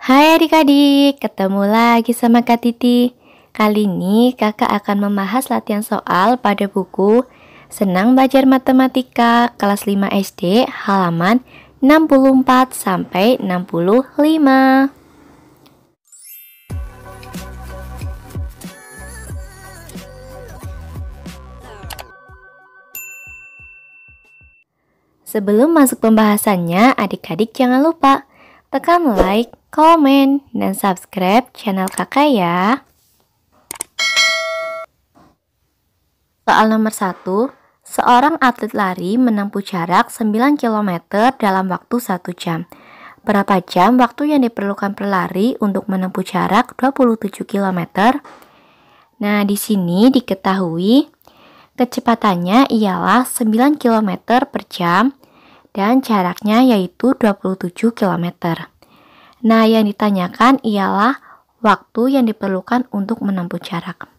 Hai adik-adik, ketemu lagi sama Kak Titi. Kali ini kakak akan membahas latihan soal pada buku Senang Belajar Matematika kelas 5 SD halaman 64 sampai 65. Sebelum masuk pembahasannya, adik-adik jangan lupa tekan like, komen, dan subscribe channel kakak ya. Soal nomor 1, seorang atlet lari menempuh jarak 9 km dalam waktu 1 jam. Berapa jam waktu yang diperlukan pelari untuk menempuh jarak 27 km? Nah, di sini diketahui kecepatannya ialah 9 km per jam dan jaraknya yaitu 27 km. Nah, yang ditanyakan ialah waktu yang diperlukan untuk menempuh jarak.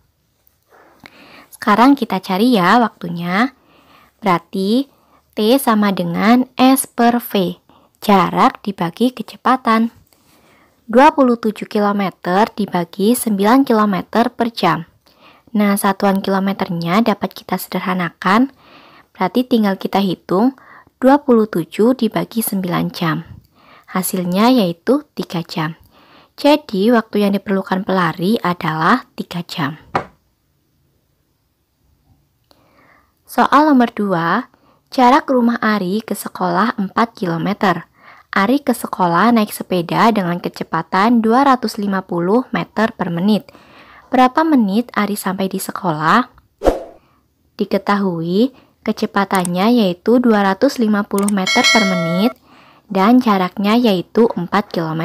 Sekarang kita cari ya waktunya. Berarti T sama dengan S per V. Jarak dibagi kecepatan. 27 km dibagi 9 km per jam. Nah, satuan kilometernya dapat kita sederhanakan. Berarti tinggal kita hitung 27 dibagi 9 jam. Hasilnya yaitu 3 jam. Jadi, waktu yang diperlukan pelari adalah 3 jam. Soal nomor 2, jarak rumah Ari ke sekolah 4 km. Ari ke sekolah naik sepeda dengan kecepatan 250 meter per menit. Berapa menit Ari sampai di sekolah? Diketahui kecepatannya yaitu 250 meter per menit dan jaraknya yaitu 4 km.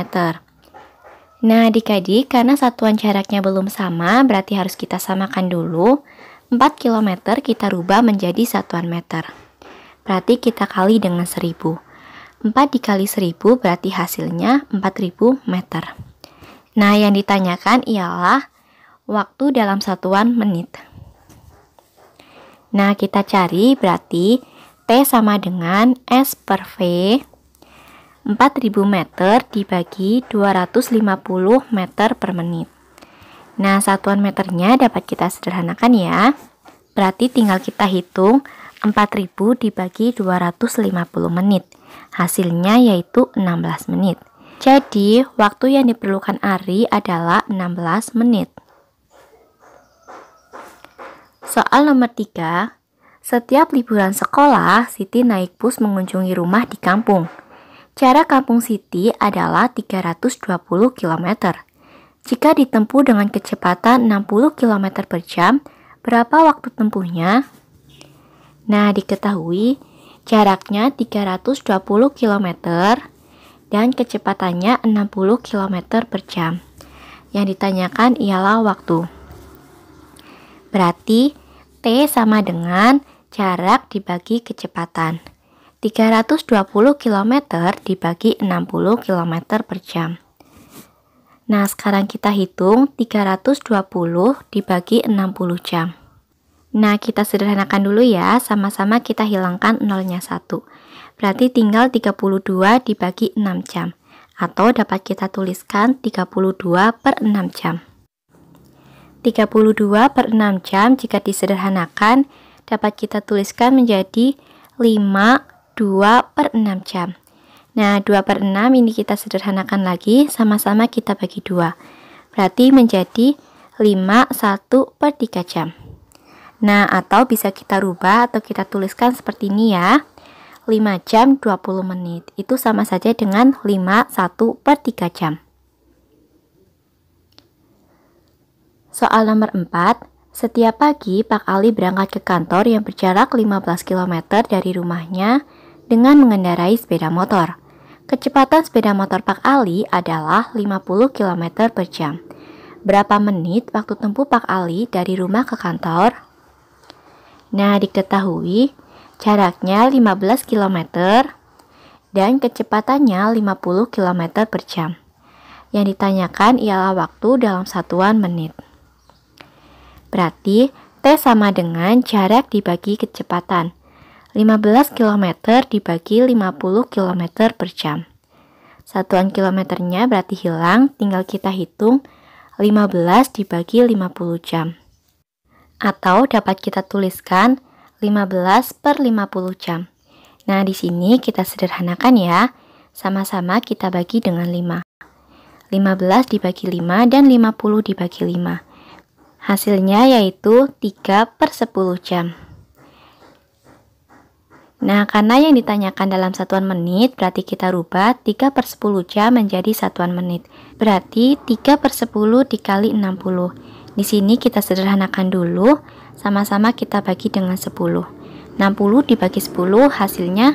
Nah, adik-adik, karena satuan jaraknya belum sama, berarti harus kita samakan dulu. 4 km kita rubah menjadi satuan meter. Berarti kita kali dengan 1000. 4 dikali 1000 berarti hasilnya 4000 meter. Nah, yang ditanyakan ialah waktu dalam satuan menit. Nah, kita cari berarti T sama dengan S per V. 4000 meter dibagi 250 meter per menit. Nah, satuan meternya dapat kita sederhanakan ya. Berarti tinggal kita hitung 4000 dibagi 250 menit. Hasilnya yaitu 16 menit. Jadi, waktu yang diperlukan Ari adalah 16 menit. Soal nomor 3, setiap liburan sekolah, Siti naik bus mengunjungi rumah di kampung. Jarak kampung Siti adalah 320 km. Jika ditempuh dengan kecepatan 60 km per jam, berapa waktu tempuhnya? Nah, diketahui jaraknya 320 km dan kecepatannya 60 km per jam. Yang ditanyakan ialah waktu. Berarti T sama dengan jarak dibagi kecepatan. 320 km dibagi 60 km per jam. Nah, sekarang kita hitung 320 dibagi 60 jam. Nah, kita sederhanakan dulu ya, sama-sama kita hilangkan nolnya 1. Berarti tinggal 32 dibagi 6 jam. Atau dapat kita tuliskan 32 per 6 jam. 32 per 6 jam jika disederhanakan dapat kita tuliskan menjadi 2 per 6 jam. Nah, 2 per 6 ini kita sederhanakan lagi, sama-sama kita bagi 2. Berarti menjadi 1 per 3 jam. Nah, atau bisa kita rubah atau kita tuliskan seperti ini ya. 5 jam 20 menit. Itu sama saja dengan 1 per 3 jam. Soal nomor 4, setiap pagi Pak Ali berangkat ke kantor yang berjarak 15 km dari rumahnya dengan mengendarai sepeda motor. Kecepatan sepeda motor Pak Ali adalah 50 km per jam. Berapa menit waktu tempuh Pak Ali dari rumah ke kantor? Nah, diketahui jaraknya 15 km dan kecepatannya 50 km per jam. Yang ditanyakan ialah waktu dalam satuan menit. Berarti T sama dengan jarak dibagi kecepatan. 15 km dibagi 50 km per jam. Satuan kilometernya berarti hilang, tinggal kita hitung 15 dibagi 50 jam. Atau dapat kita tuliskan 15 per 50 jam. Nah, di sini kita sederhanakan ya. Sama-sama kita bagi dengan 5. 15 dibagi 5 dan 50 dibagi 5. Hasilnya yaitu 3 per 10 jam. Nah, karena yang ditanyakan dalam satuan menit, berarti kita rubah 3 per 10 jam menjadi satuan menit. Berarti 3 per 10 dikali 60. Di sini kita sederhanakan dulu, sama-sama kita bagi dengan 10. 60 dibagi 10 hasilnya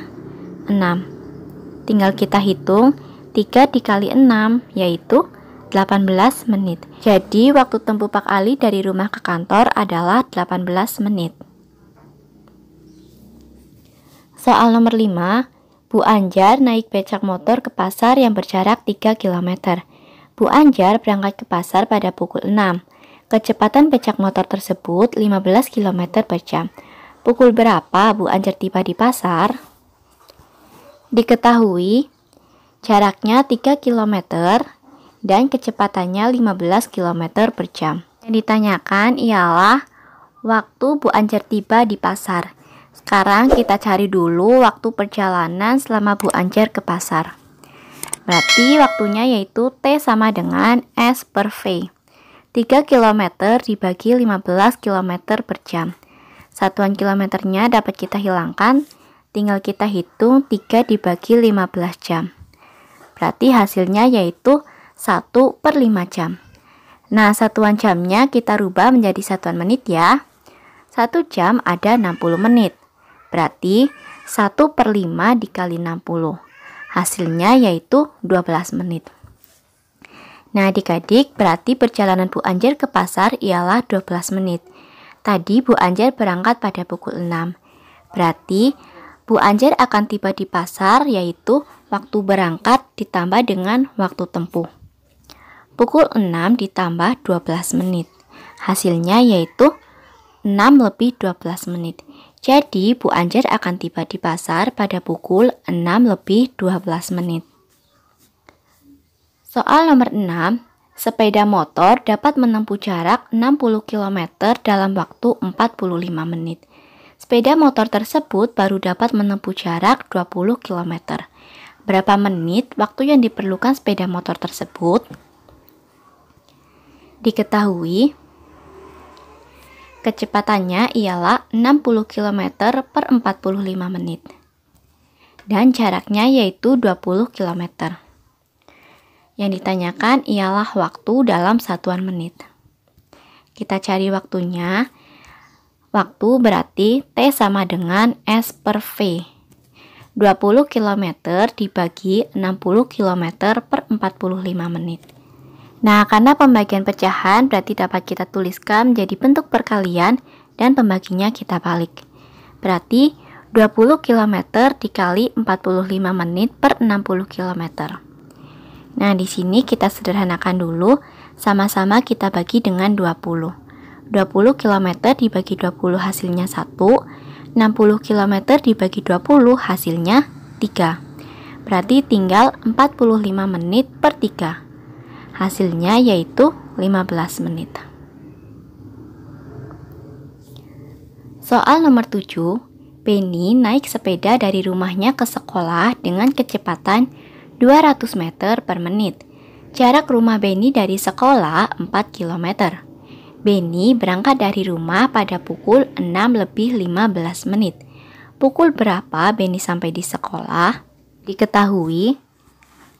6. Tinggal kita hitung 3 dikali 6 yaitu 18 menit. Jadi waktu tempuh Pak Ali dari rumah ke kantor adalah 18 menit. Soal nomor 5, Bu Anjar naik becak motor ke pasar yang berjarak 3 km. Bu Anjar berangkat ke pasar pada pukul 6. Kecepatan becak motor tersebut 15 km per jam. Pukul berapa Bu Anjar tiba di pasar? Diketahui jaraknya 3 km dan kecepatannya 15 km per jam. Yang ditanyakan ialah waktu Bu Anjar tiba di pasar. Sekarang kita cari dulu waktu perjalanan selama Bu Anjar ke pasar. Berarti waktunya yaitu T sama dengan S per V. 3 km dibagi 15 km per jam. Satuan kilometernya dapat kita hilangkan, tinggal kita hitung 3 dibagi 15 jam. Berarti hasilnya yaitu 1 per 5 jam. Nah, satuan jamnya kita rubah menjadi satuan menit ya. 1 jam ada 60 menit. Berarti 1 per 5 dikali 60. Hasilnya yaitu 12 menit. Nah, adik-adik, berarti perjalanan Bu Anjar ke pasar ialah 12 menit. Tadi Bu Anjar berangkat pada pukul 6. Berarti Bu Anjar akan tiba di pasar yaitu waktu berangkat ditambah dengan waktu tempuh. Pukul 6 ditambah 12 menit. Hasilnya yaitu 6 lebih 12 menit. Jadi Bu Anjar akan tiba di pasar pada pukul 6 lebih 12 menit. Soal nomor 6, sepeda motor dapat menempuh jarak 60 km dalam waktu 45 menit. Sepeda motor tersebut baru dapat menempuh jarak 20 km. Berapa menit waktu yang diperlukan sepeda motor tersebut? Diketahui kecepatannya ialah 60 km per 45 menit. Dan jaraknya yaitu 20 km. Yang ditanyakan ialah waktu dalam satuan menit. Kita cari waktunya. Waktu berarti T sama dengan S per V. 20 km dibagi 60 km per 45 menit. Nah, karena pembagian pecahan berarti dapat kita tuliskan menjadi bentuk perkalian dan pembaginya kita balik. Berarti 20 km dikali 45 menit per 60 km. Nah, di sini kita sederhanakan dulu, sama-sama kita bagi dengan 20. 20 km dibagi 20 hasilnya 1, 60 km dibagi 20 hasilnya 3. Berarti tinggal 45 menit per 3. Hasilnya yaitu 15 menit. Soal nomor 7, Benny naik sepeda dari rumahnya ke sekolah dengan kecepatan 200 meter per menit. Jarak rumah Benny dari sekolah 4 km. Benny berangkat dari rumah pada pukul 6 lebih 15 menit. Pukul berapa Benny sampai di sekolah? Diketahui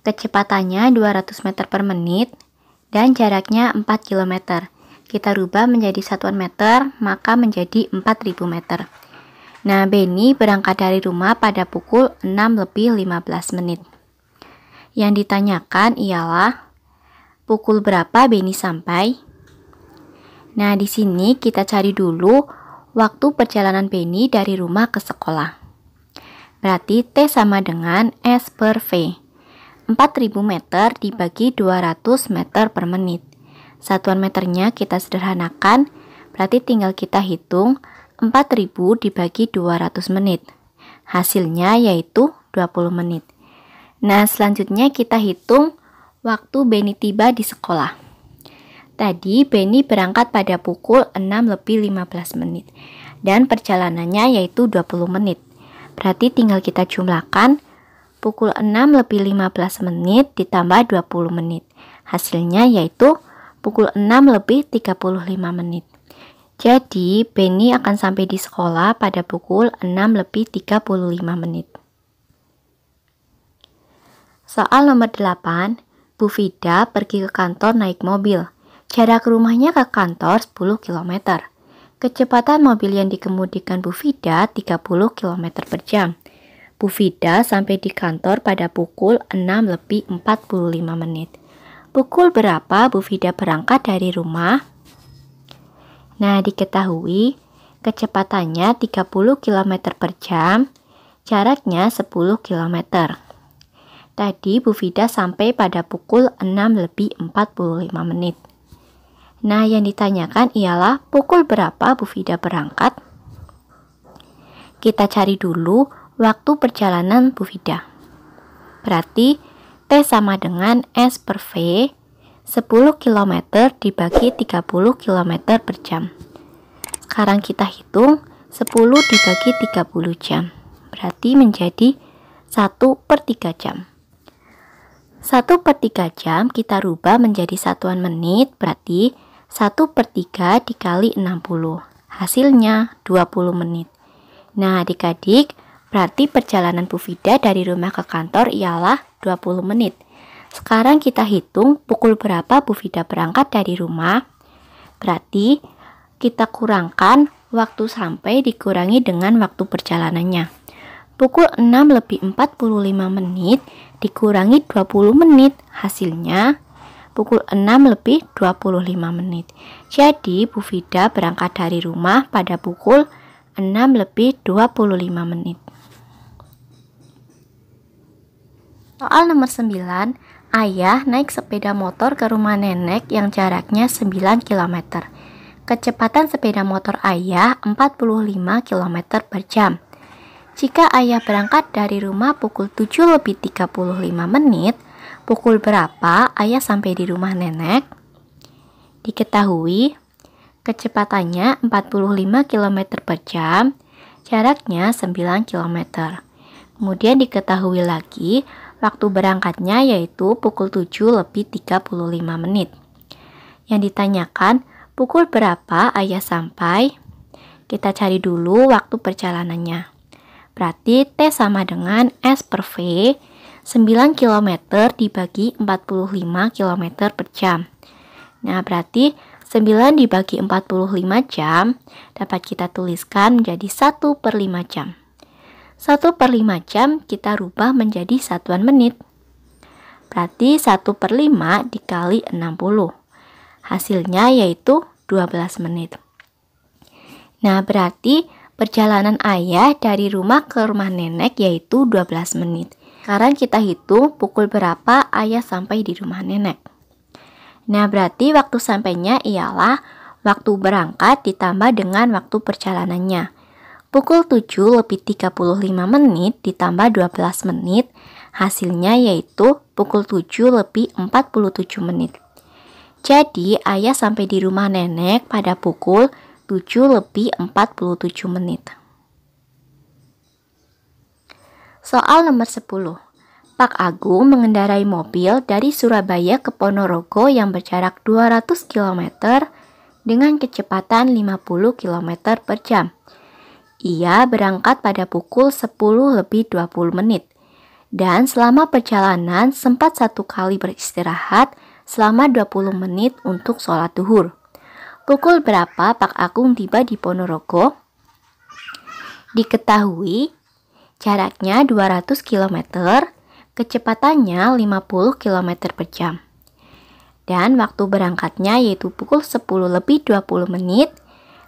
kecepatannya 200 meter per menit dan jaraknya 4 km. Kita rubah menjadi satuan meter, maka menjadi 4000 meter. Nah, Benny berangkat dari rumah pada pukul 6 lebih 15 menit. Yang ditanyakan ialah pukul berapa Benny sampai? Nah, di sini kita cari dulu waktu perjalanan Benny dari rumah ke sekolah. Berarti T sama dengan S per V. 4000 meter dibagi 200 meter per menit. Satuan meternya kita sederhanakan, berarti tinggal kita hitung 4000 dibagi 200 menit. Hasilnya yaitu 20 menit. Nah, selanjutnya kita hitung waktu Benny tiba di sekolah. Tadi Benny berangkat pada pukul 6:15 menit dan perjalanannya yaitu 20 menit. Berarti tinggal kita jumlahkan pukul 6:15 menit ditambah 20 menit. Hasilnya yaitu pukul 6:35 menit. Jadi, Benny akan sampai di sekolah pada pukul 6:35 menit. Soal nomor 8, Bu Vida pergi ke kantor naik mobil. Jarak rumahnya ke kantor 10 km. Kecepatan mobil yang dikemudikan Bu Vida 30 km per jam. Bu Vida sampai di kantor pada pukul 6:45 menit. Pukul berapa Bu Vida berangkat dari rumah? Nah, diketahui kecepatannya 30 km per jam, jaraknya 10 km. Tadi Bu Vida sampai pada pukul 6:45 menit. Nah, yang ditanyakan ialah pukul berapa Bu Vida berangkat? Kita cari dulu waktu perjalanan Bu Vida. Berarti T sama dengan S per V, 10 km dibagi 30 km per jam. Sekarang kita hitung 10 dibagi 30 jam. Berarti menjadi 1/3 jam. 1/3 jam kita rubah menjadi satuan menit, berarti 1/3 dikali 60. Hasilnya 20 menit. Nah, adik-adik, berarti perjalanan Bu Vida dari rumah ke kantor ialah 20 menit. Sekarang kita hitung pukul berapa Bu Vida berangkat dari rumah. Berarti kita kurangkan waktu sampai dikurangi dengan waktu perjalanannya. Pukul 6:45 menit dikurangi 20 menit, hasilnya pukul 6:25 menit. Jadi Bu Vida berangkat dari rumah pada pukul 6:25 menit. Soal nomor 9, ayah naik sepeda motor ke rumah nenek yang jaraknya 9 km. Kecepatan sepeda motor ayah 45 km per jam. Jika ayah berangkat dari rumah pukul 7:35 menit, pukul berapa ayah sampai di rumah nenek? Diketahui kecepatannya 45 km per jam, jaraknya 9 km. Kemudian diketahui lagi waktu berangkatnya yaitu pukul 7:35 menit. Yang ditanyakan pukul berapa ayah sampai? Kita cari dulu waktu perjalanannya. Berarti T sama dengan S per V, 9 km dibagi 45 km per jam. Nah, berarti 9 dibagi 45 jam dapat kita tuliskan menjadi 1/5 jam. 1/5 jam kita rubah menjadi satuan menit. Berarti 1/5 dikali 60. Hasilnya yaitu 12 menit. Nah, berarti perjalanan ayah dari rumah ke rumah nenek yaitu 12 menit. Sekarang kita hitung pukul berapa ayah sampai di rumah nenek. Nah, berarti waktu sampainya ialah waktu berangkat ditambah dengan waktu perjalanannya. Pukul 7:35 menit ditambah 12 menit, hasilnya yaitu pukul 7:47 menit. Jadi, ayah sampai di rumah nenek pada pukul 7:47 menit. Soal nomor 10. Pak Agung mengendarai mobil dari Surabaya ke Ponorogo yang berjarak 200 km dengan kecepatan 50 km per jam. Ia berangkat pada pukul 10:20 menit dan selama perjalanan sempat satu kali beristirahat selama 20 menit untuk sholat duhur. Pukul berapa Pak Agung tiba di Ponorogo? Diketahui jaraknya 200 km, kecepatannya 50 km per jam. Dan waktu berangkatnya yaitu pukul 10:20 menit,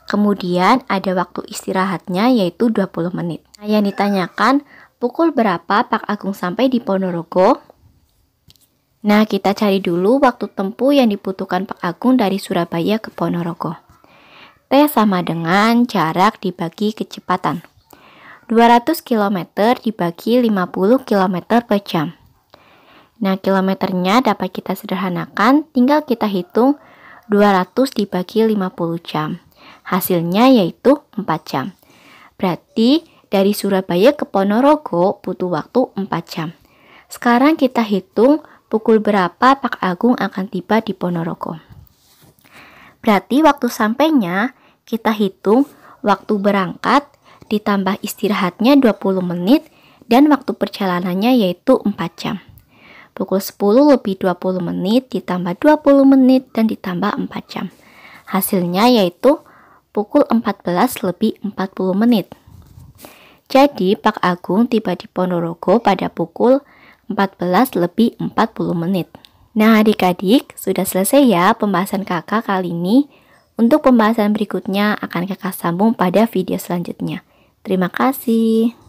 kemudian ada waktu istirahatnya yaitu 20 menit. Nah, yang ditanyakan pukul berapa Pak Agung sampai di Ponorogo? Nah, kita cari dulu waktu tempuh yang dibutuhkan Pak Agung dari Surabaya ke Ponorogo. T sama dengan jarak dibagi kecepatan. 200 km dibagi 50 km per jam. Nah, kilometernya dapat kita sederhanakan, tinggal kita hitung 200 dibagi 50 jam. Hasilnya yaitu 4 jam. Berarti dari Surabaya ke Ponorogo butuh waktu 4 jam. Sekarang kita hitung pukul berapa Pak Agung akan tiba di Ponorogo. Berarti waktu sampainya kita hitung waktu berangkat ditambah istirahatnya 20 menit dan waktu perjalanannya yaitu 4 jam. Pukul 10 lebih 20 menit ditambah 20 menit dan ditambah 4 jam. Hasilnya yaitu pukul 14 lebih 40 menit. Jadi Pak Agung tiba di Ponorogo pada pukul 14 lebih 40 menit. Nah adik-adik, sudah selesai ya pembahasan kakak kali ini. Untuk pembahasan berikutnya akan kakak sambung pada video selanjutnya. Terima kasih.